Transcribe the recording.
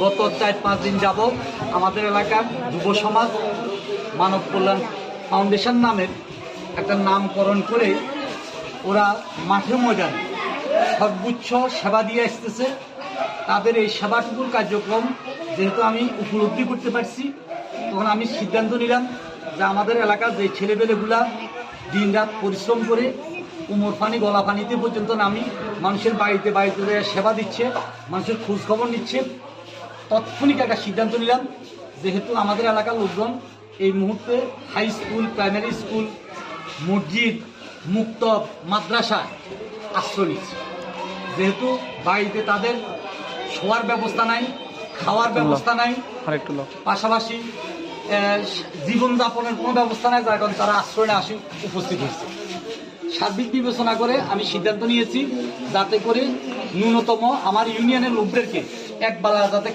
গত 4-5 দিন যাবৎ আমাদের এলাকার যুব সমাজ মানব কল্যাণ ফাউন্ডেশন নামের একটা নামকরণ করে ওরা মাঠে ময়দানে সর্বোচ্চ সেবা দিয়ে আসতেছে। তাদের এই সেবাটুকুর কার্যক্রম যেহেতু আমি উপলব্ধি করতে পারছি, তখন আমি সিদ্ধান্ত নিলাম যে আমাদের এলাকার যে ছেলেপেলেগুলা দিন রাত পরিশ্রম করে কোমর পানি গলা পানিতে পর্যন্ত নামি মানুষের বাড়িতে বাড়িতে সেবা দিচ্ছে, মানুষের খোঁজ খবর নিচ্ছে, তৎক্ষণিক একটা সিদ্ধান্ত নিলাম যেহেতু আমাদের এলাকার লোকজন এই মুহূর্তে হাই স্কুল, প্রাইমারি স্কুল, মসজিদ, মুক্তব, মাদ্রাসা আশ্রয় নিচ্ছে। যেহেতু বাড়িতে তাদের শোয়ার ব্যবস্থা নাই, খাওয়ার ব্যবস্থা নাই, পাশাপাশি জীবনযাপনের কোনো ব্যবস্থা নাই, যার কারণে তারা আশ্রয়ে আসে উপস্থিত হয়েছে। সার্বিক বিবেচনা করে আমি সিদ্ধান্ত নিয়েছি যাতে করে ন্যূনতম আমার ইউনিয়নের লোকদেরকে একবেলা যাতে